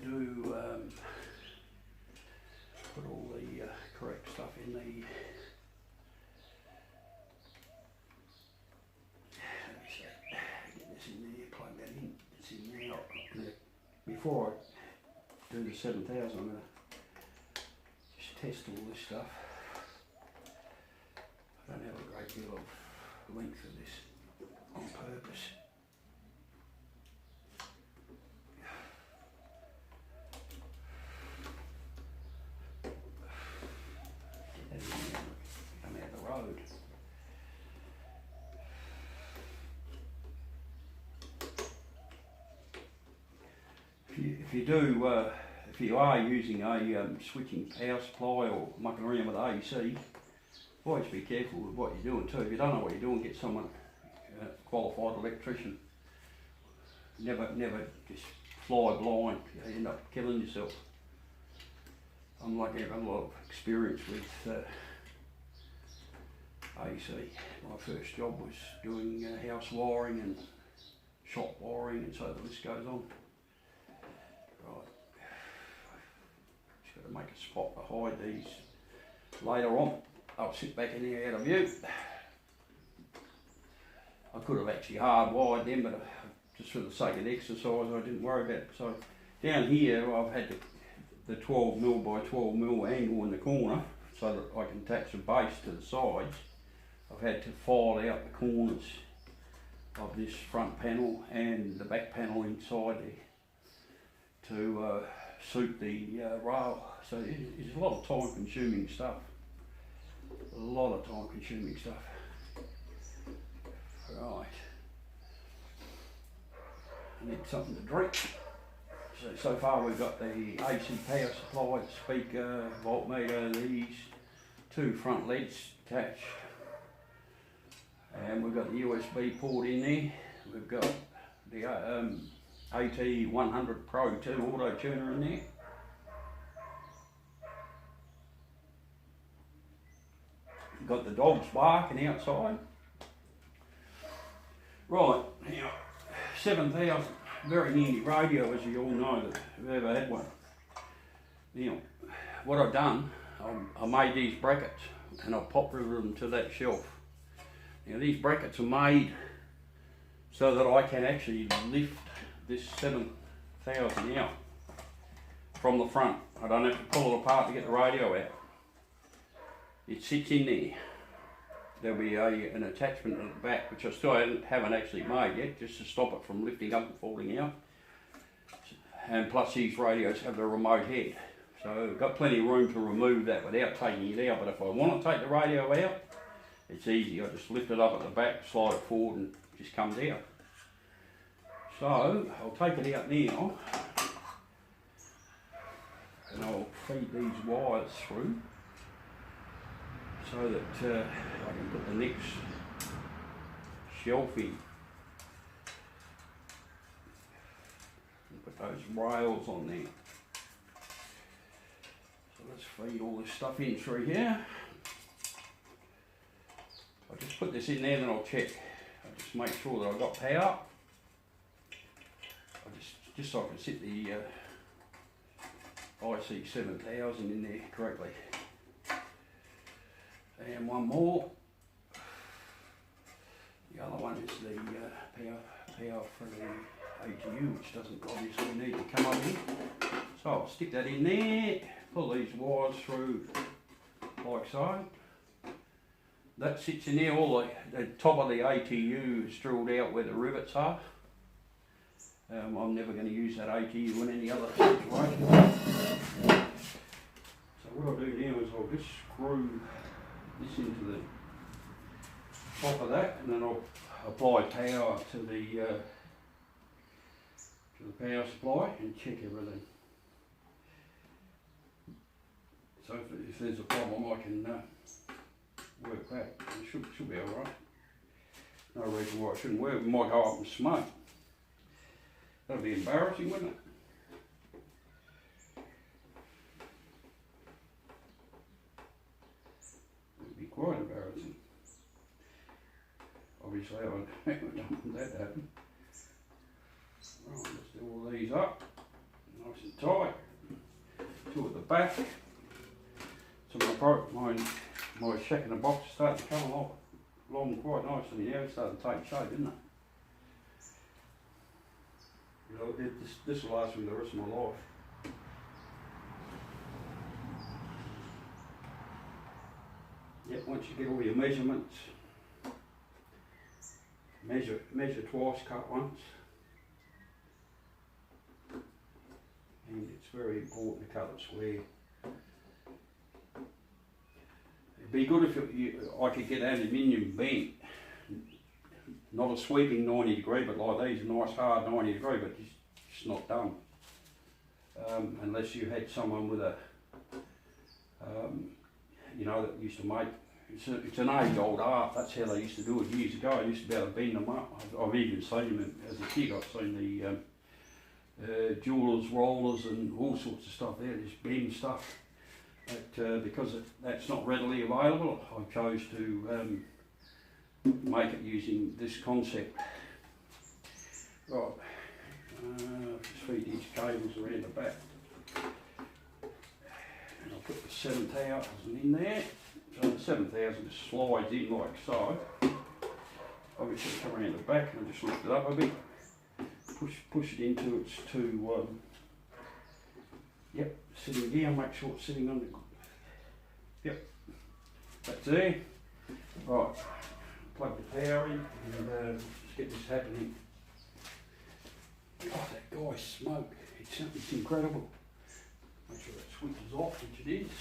do put all the correct stuff in the, let me see, get this in there, plug that in, it's in there. Before I do the 7000 I'm going to just test all this stuff. I don't have a great deal of length of this on purpose. if you are using a switching power supply or mucking around with AC, always be careful with what you're doing too. If you don't know what you're doing, get someone, qualified electrician. Never just fly blind. You end up killing yourself. I'm lucky I've got a lot of experience with AC. My first job was doing house wiring and shop wiring, and so the list goes on. Right, just got to make a spot to hide these later on. I'll sit back in here out of view. I could have actually hardwired them, but just for the sake of exercise I didn't worry about it. So down here I've had the 12mm by 12mm angle in the corner so that I can attach the base to the sides. I've had to file out the corners of this front panel and the back panel inside there to suit the rail. So it's a lot of time consuming stuff. A lot of time consuming stuff. Right. I need something to drink. So far we've got the AC power supply, the speaker, voltmeter, these two front LEDs attached. And we've got the USB port in there. We've got the AT100 Pro 2 auto tuner in there. We've got the dogs barking outside. Right, now 7000, very handy radio, as you all know that have ever had one. Now, what I've done, I made these brackets and I pop riveted them to that shelf. Now these brackets are made so that I can actually lift this 7000 out from the front. I don't have to pull it apart to get the radio out. It sits in there. There'll be an attachment at the back, which I still haven't actually made yet, just to stop it from lifting up and falling out. And plus these radios have the remote head. So I've got plenty of room to remove that without taking it out. But if I want to take the radio out, it's easy. I just lift it up at the back, slide it forward, and it just comes out. So I'll take it out now, and I'll feed these wires through so that I can put the next shelf in. And put those rails on there. So let's feed all this stuff in through here. I'll just put this in there, then I'll check. I'll just make sure that I've got power. Just so I can sit the IC 7000 in there correctly. And one more. The other one is the power for the ATU, which doesn't obviously need to come up here. So I'll stick that in there, pull these wires through like so. That sits in there. All the top of the ATU is drilled out where the rivets are. I'm never going to use that ATU in any other situation. So what I'll do now is I'll just screw this into the top of that, and then I'll apply power to the power supply and check everything. So if there's a problem, I can work that. It should be alright. No reason why it shouldn't work. It might go up in smoke. That'd be embarrassing, wouldn't it? It'd be quite embarrassing. Obviously, I don't want that to happen. Right, let's do all these up, nice and tight. Two at the back. So my shack in the box is starting to come along quite nicely now. It's starting to take shape, isn't it? You know, this will last me the rest of my life. Yep, once you get all your measurements, measure twice, cut once. And it's very important to cut it square. It'd be good if I could get aluminium bent. Not a sweeping 90 degree, but like these, a nice hard 90 degree, but it's just not done. unless you had someone with a, you know, that used to make, it's an age-old art. That's how they used to do it years ago. I used to be able to bend them up. I've even seen them as a kid. I've seen the jewellers, rollers and all sorts of stuff there, just bend stuff. But because that's not readily available, I chose to make it using this concept. Right, just feed these cables around the back. And I'll put the 7000 in there. So the 7000 just slides in like so. Obviously come around the back and just lift it up a bit. Push it into its two, yep, sitting down, make sure it's sitting on the, yep, that's there. Right, plug the power in and just get this happening. Oh, that guy's smoke, it's incredible. Make sure that switch is off, which it is.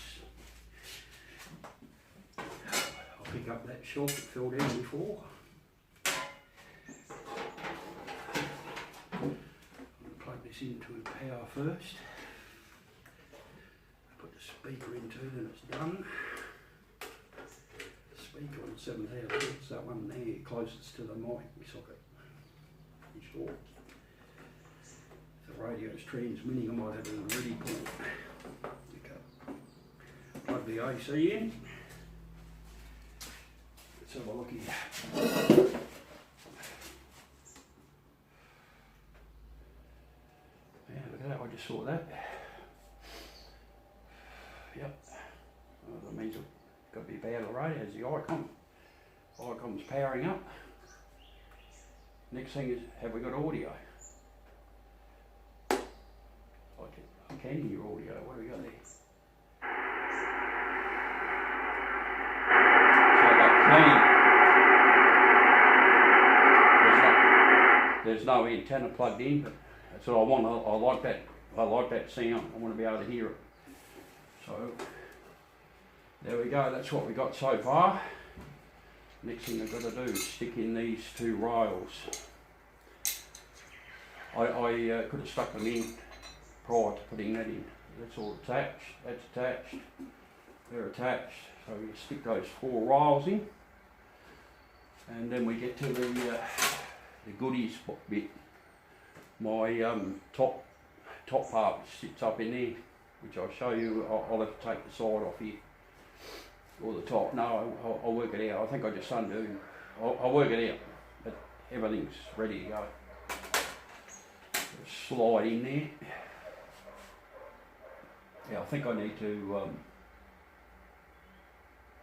I'll pick up that shelf that fell down before. Plug this into power first. Put the speaker in too, then it's done. The speaker on 7000, it's that one there closest to the mic socket. Sure. If the radio's transmitting, I might have it in a ready port. Plug the AC in. Let's have a look here. Yeah, look at that, I just saw that. Yep. Well, that means I've got to be bad on the radio. There's the icon. Icon's powering up. Next thing is, have we got audio? I can hear audio. What have we got there? There's no antenna plugged in, but that's what I want. I like that. I like that sound. I want to be able to hear it. So there we go. That's what we got so far. Next thing I've got to do is stick in these two rails. I could have stuck them in prior to putting that in. That's all attached. That's attached. They're attached. So you stick those 4 rails in, and then we get to the goodies bit. My top part sits up in there, which I'll show you. I'll have to take the side off here, or the top. No, I'll work it out. I think I just undo. I'll work it out, but everything's ready to go. Slide in there. Yeah, I think I need to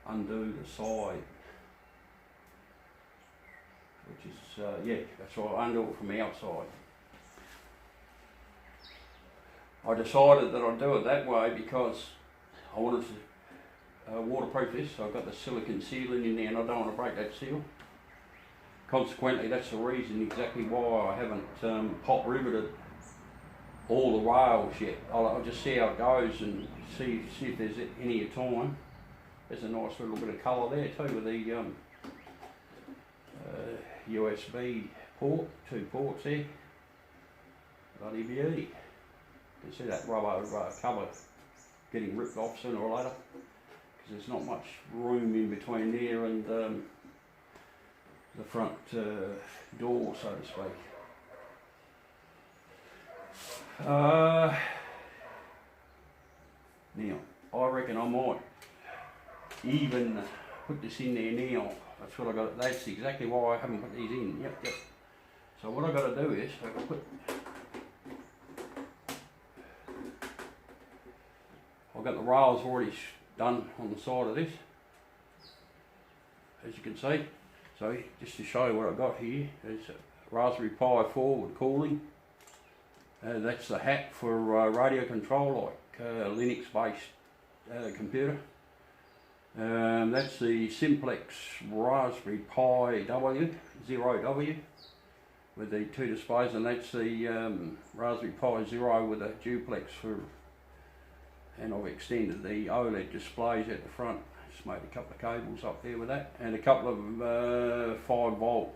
undo the side, which is, yeah, that's right, undo it from the outside. I decided that I'd do it that way because I wanted to waterproof this, so I've got the silicone sealing in there and I don't want to break that seal. Consequently, that's the reason exactly why I haven't hot riveted all the rails yet. I'll just see how it goes and see if there's any time. There's a nice little bit of colour there too with the USB port, 2 ports there. Bloody beauty. You can see that rubber cover getting ripped off sooner or later because there's not much room in between there and the front door, so to speak. Now, I reckon I might even put this in there now. That's what I got. That's exactly why I haven't put these in. Yep. So what I got to do is I got to put. I've got the rails already done on the side of this, as you can see. So just to show you what I've got here, there's a Raspberry Pi 4 with cooling. That's the hat for radio control, like Linux-based computer. That's the Simplex Raspberry Pi W, 0W, with the 2 displays, and that's the Raspberry Pi Zero with a duplex for, and I've extended the OLED displays at the front. Just made a couple of cables up there with that, and a couple of 5 volt,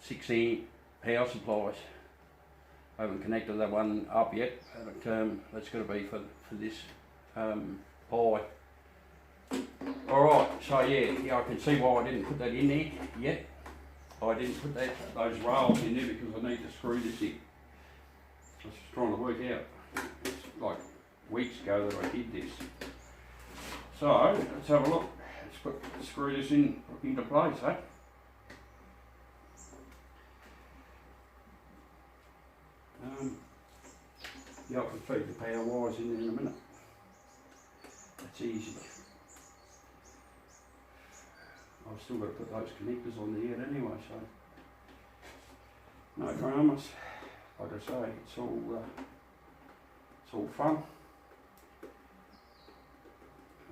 6 amp power supplies. I haven't connected that one up yet, but that's going to be for this pie. Alright, so yeah, I can see why I didn't put that in there yet. I didn't put those rails in there because I need to screw this in. I was just trying to work out, it's like weeks ago that I did this. So, let's have a look. Let's screw this into place, eh? Yeah, I can feed the power wires in there in a minute. That's easy. I've still got to put those connectors on the end anyway, so no dramas. Like I say, it's all fun.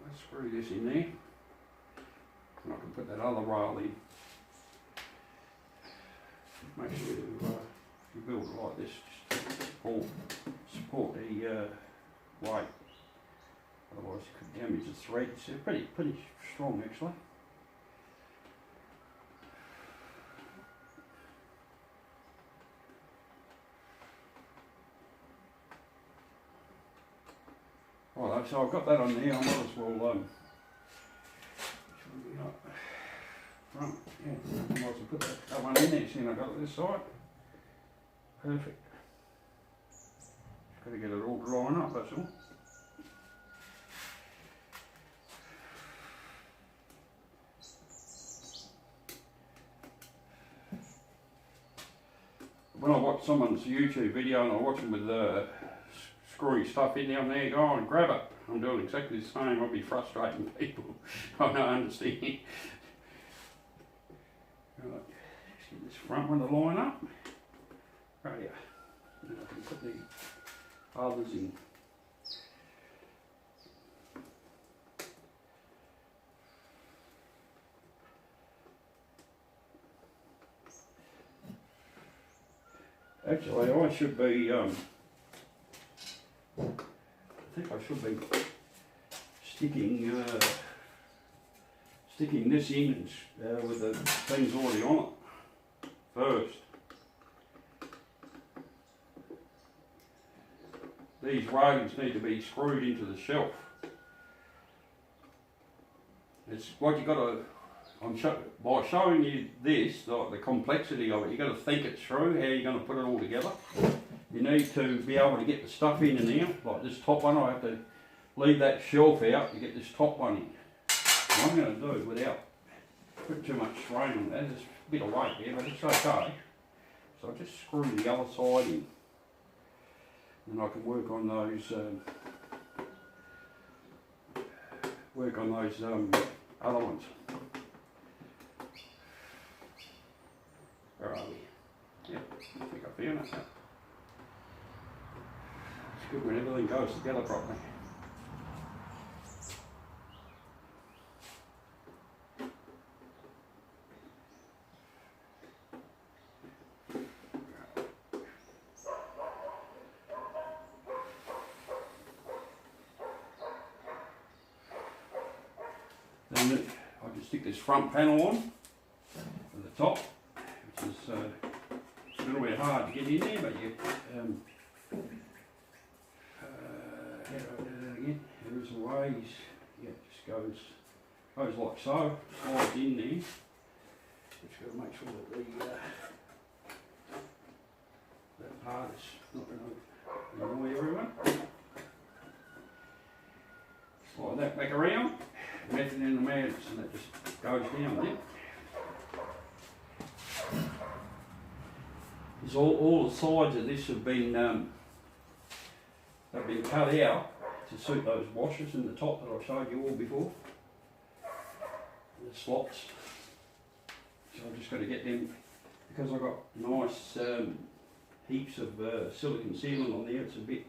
Let's screw this in there, and I can put that other rail in. Make sure you build it like this, just to support the weight. Otherwise, you could damage the thread. It's pretty strong actually. Right, so I've got that on there. I might as well front. Yeah, I might as well put that one in there. See, I got it this side. Perfect. Just got to get it all drying up. That's all. When I watch someone's YouTube video and I watch them with screwing stuff in there, I'm there, go on, grab it. I'm doing exactly the same. I'll be frustrating people. I don't understand. Right, just get this front one to line up. Right here. Then I can put the others in. Actually, I should be, I think I should be sticking this in with the things already on it first. These rodents need to be screwed into the shelf. It's what you got to. By showing you this, the complexity of it, you've got to think it through, how you're going to put it all together. You need to be able to get the stuff in and out. Like this top one, I have to leave that shelf out to get this top one in. What I'm going to do, without putting too much strain on that, there's a bit of weight there, but it's okay. So I just screw the other side in. And I can work on those, other ones. Where are we? Yeah, I think I found it. It's good when everything goes together properly. Then I can stick this front panel on at the top, which is a little bit hard to get in there, but you how do I do that again? There's a way, yeah, it just goes like so, slides in there. Just got to make sure that that part is not going to annoy everyone. Slide that back around. Method in the madness, and that just goes down there. There's all the sides of this have been cut out to suit those washers in the top that I showed you all before. The slots. So I've just got to get them, because I've got nice heaps of silicon sealant on there. It's a bit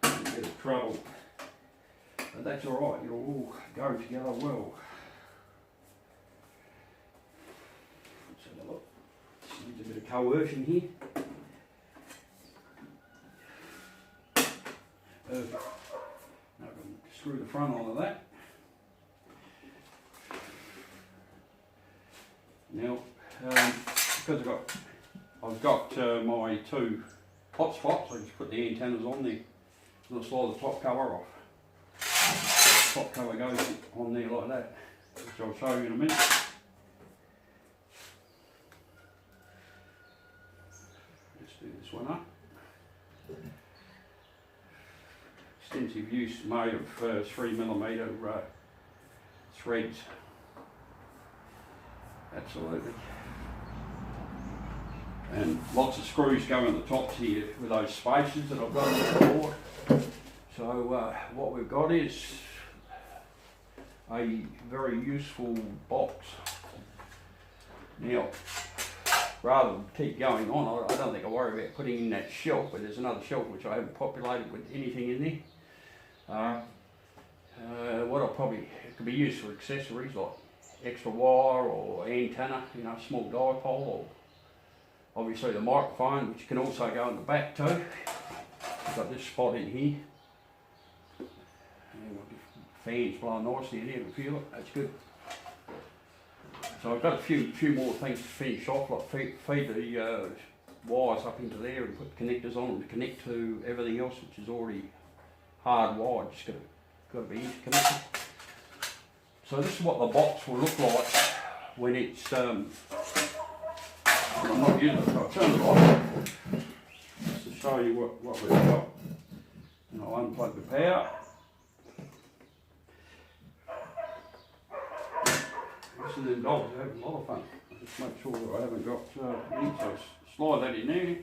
of trouble. But that's alright, it'll all go together well. Let's have a look. Just needs a bit of coercion here. Perfect. Now I can screw the front onto that. Now, because I've got my two hot spots, I just put the antennas on there and I'll slide the top cover off. Top cover goes on there like that, which I'll show you in a minute. Let's do this one up. Extensive use made of 3mm threads. Absolutely. And lots of screws go in the tops here with those spaces that I've got on the board. So what we've got is a very useful box. Now, rather than keep going on, I don't think I worry about putting in that shelf, but there's another shelf which I haven't populated with anything in there. It could be used for accessories like extra wire or antenna, you know, small dipole, or obviously the microphone, which can also go in the back too. I've got this spot in here. And fans blowing nicely in here, you can feel it, that's good. So I've got a few more things to finish off, like feed the wires up into there and put connectors on them to connect to everything else which is already hardwired, just got to be interconnected. So this is what the box will look like when it's when I'm not using it, so I'll turn it off just to show you what we've got. And I'll unplug the power. This is them dogs are having a lot of fun. I'll just make sure that I haven't got any, so slide that in there.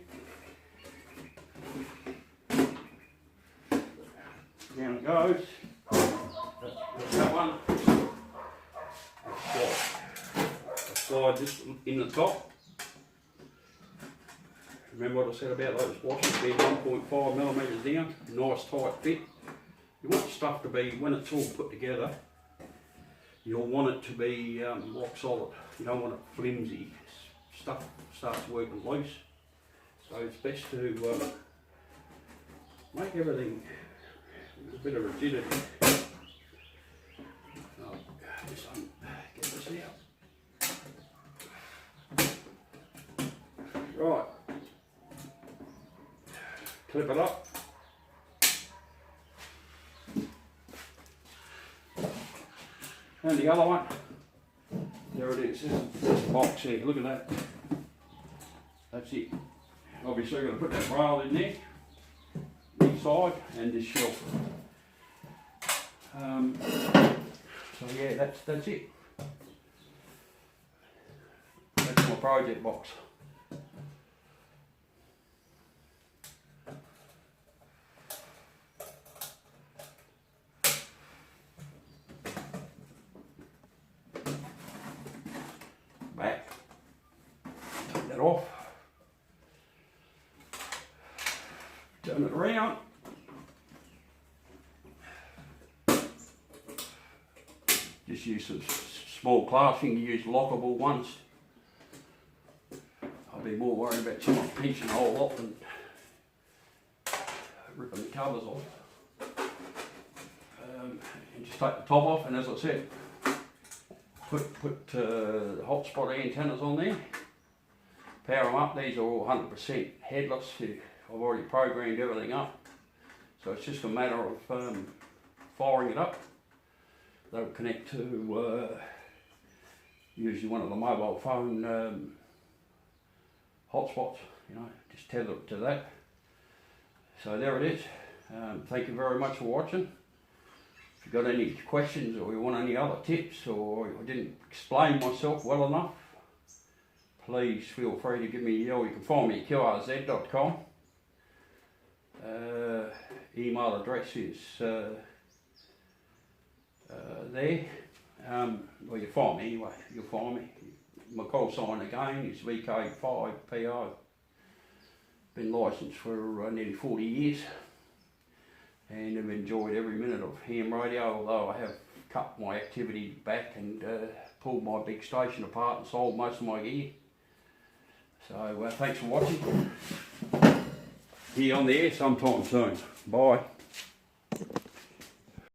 Down it goes. That's that one. Slide this in the top. Remember what I said about those washers being 1.5mm down, nice tight fit. You want stuff to be, when it's all put together, you'll want it to be rock solid. You don't want it flimsy. Stuff starts working loose. So it's best to make everything with a bit of rigidity. Just get this out. Right. Clip it up. And the other one, there it is, this box here, look at that. That's it. Obviously we're going to put that rail in there, inside, and this shelf. So yeah, that's it. That's my project box. Back, take that off, turn it around, just use some small clasping, you use lockable ones. I'll be more worried about someone pinching the whole lot than ripping the covers off. And just take the top off, and as I said, put hot spot antennas on there, power them up. These are all 100% headless. I've already programmed everything up, so it's just a matter of firing it up. They'll connect to usually one of the mobile phone hotspots, you know, just tether it to that. So there it is. Thank you very much for watching. If you've got any questions or you want any other tips, or I didn't explain myself well enough, please feel free to give me a yell. You can find me at qrz.com. Email address is there. Well, you find me anyway, you'll find me. My call sign again is VK5PO. Been licensed for nearly 40 years. And I've enjoyed every minute of ham radio, although I have cut my activity back and pulled my big station apart and sold most of my gear. So thanks for watching. Be on the air sometime soon. Bye.